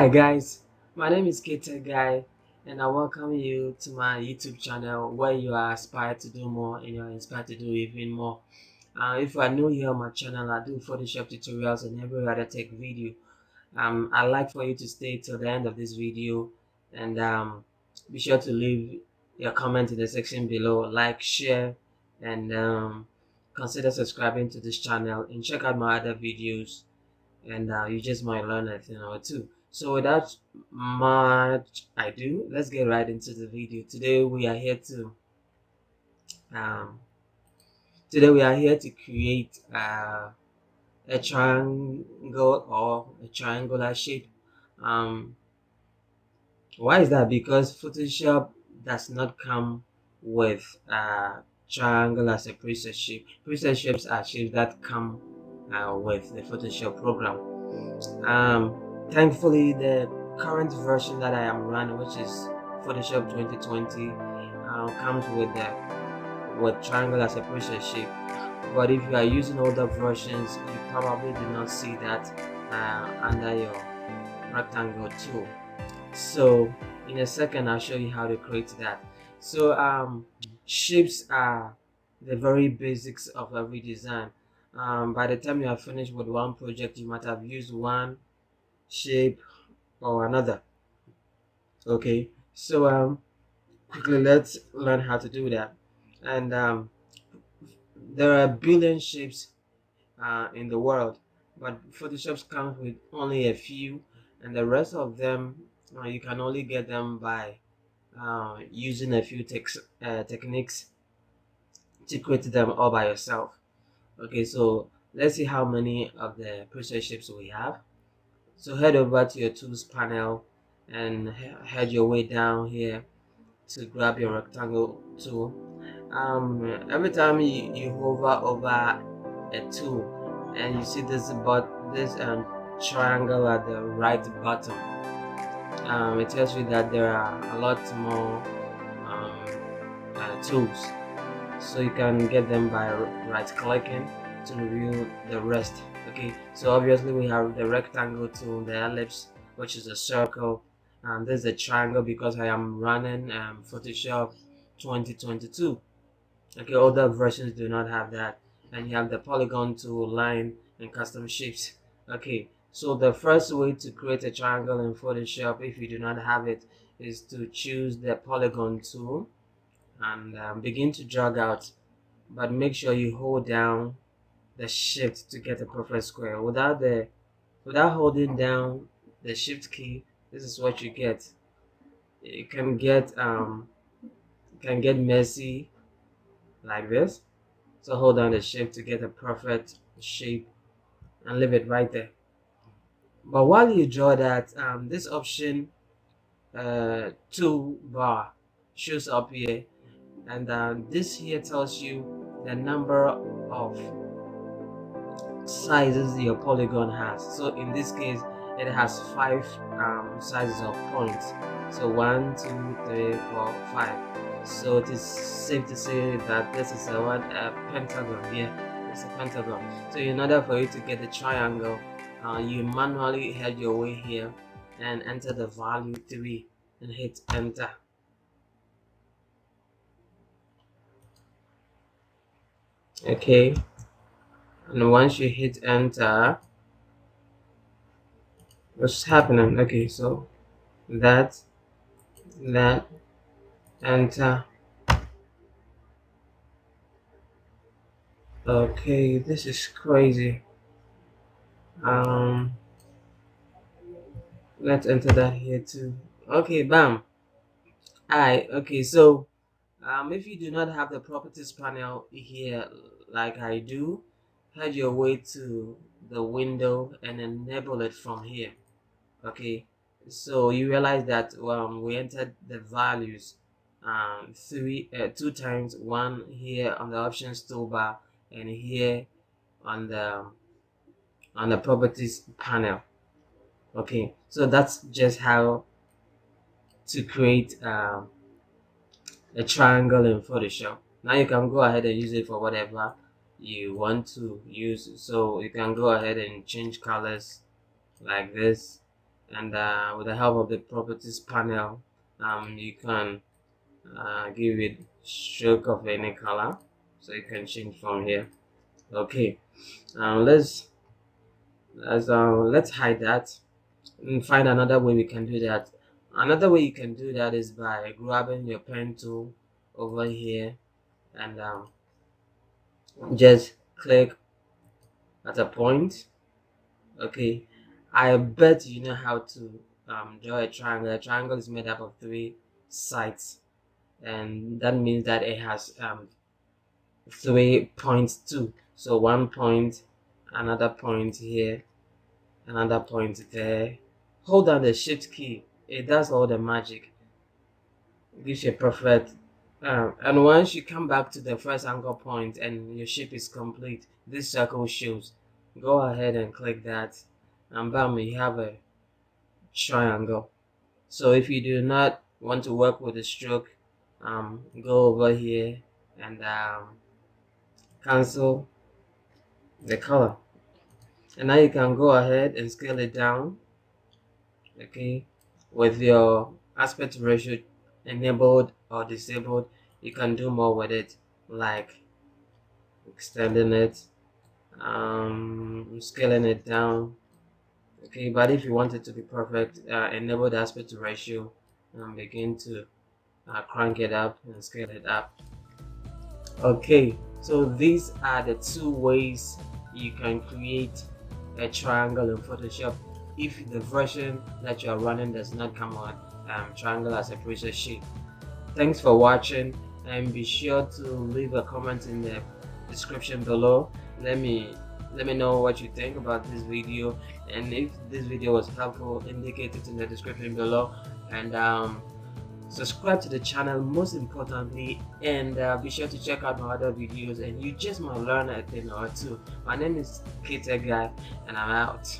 Hi guys, my name is Ktechgai and I welcome you to my YouTube channel where you are inspired to do more and you are inspired to do even more. If you are new here on my channel, I do Photoshop tutorials and every other tech video. I'd like for you to stay till the end of this video and be sure to leave your comment in the section below, like, share, and consider subscribing to this channel and check out my other videos, and you just might learn a thing or two. So without much ado, let's get right into the video. Um, Today we are here to create a triangle or a triangular shape. Um, why is that? Because Photoshop does not come with triangle as a preset shape. Preset shapes are shapes that come with the Photoshop program. Thankfully, the current version that I am running, which is Photoshop 2020, comes with triangle as a preset shape. But if you are using older versions, you probably do not see that under your rectangle tool. So in a second, I'll show you how to create that. So shapes are the very basics of every design. By the time you are finished with one project, you might have used one shape or another. Okay, so quickly let's learn how to do that. And there are a billion shapes in the world, but Photoshop comes with only a few, and the rest of them you can only get them by using a few techniques to create them all by yourself. Okay, so let's see how many of the preset shapes we have. So head over to your tools panel and head your way down here to grab your rectangle tool. Every time you hover over a tool and you see this triangle at the right bottom, it tells you that there are a lot more tools, so you can get them by right clicking to review the rest. Okay, so obviously we have the rectangle tool, the ellipse, which is a circle, and this is a triangle because I am running Photoshop 2022. Okay, older versions do not have that. And you have the polygon tool, line, and custom shapes. Okay, so the first way to create a triangle in Photoshop, if you do not have it, is to choose the polygon tool and begin to drag out, but make sure you hold down the shift to get a perfect square. Without holding down the shift key, this is what you get. It can get messy like this. So hold down the shift to get a perfect shape and leave it right there. But while you draw that, this option toolbar shows up here, and this here tells you the number of sizes your polygon has. So in this case, it has 5 sizes of points. So 1, 2, 3, 4, 5. So it is safe to say that this is a pentagon here. It's a pentagon. So in order for you to get the triangle, you manually head your way here and enter the value 3 and hit enter. Okay, and once you hit enter, what's happening? Okay, so that enter. Okay, this is crazy. um let's enter that here too. Okay, bam. Alright, okay, so if you do not have the properties panel here like I do, head your way to the window and enable it from here. Okay, so you realize that we entered the values 2 times, one here on the options toolbar and here on the properties panel. Okay, so that's just how to create a triangle in Photoshop. Now you can go ahead and use it for whatever you want to use. So you can go ahead and change colors like this, and with the help of the properties panel, you can give it stroke of any color, so you can change from here. Okay, let's hide that and find another way we can do that. Another way you can do that is by grabbing your pen tool over here and just click at a point. Okay, I bet you know how to draw a triangle. A triangle is made up of three sides, and that means that it has 3 points too. So 1 point, another point here, another point there. Hold down the shift key. It does all the magic. It gives you a perfect. And once you come back to the first anchor point and your shape is complete, this circle shows. Go ahead and click that, and bam, you have a triangle. So if you do not want to work with the stroke, go over here and cancel the color, and now you can go ahead and scale it down. Okay, with your aspect ratio enabled or disabled, you can do more with it, like extending it, scaling it down. Okay, but if you want it to be perfect, enable the aspect ratio and begin to crank it up and scale it up. Okay, so these are the two ways you can create a triangle in Photoshop if the version that you are running does not come on triangle as a preset shape. Thanks for watching, and be sure to leave a comment in the description below. Let me know what you think about this video, and if this video was helpful, indicate it in the description below, and subscribe to the channel most importantly, and be sure to check out my other videos, and you just might learn a thing or two. My name is Ktechgai, and I'm out.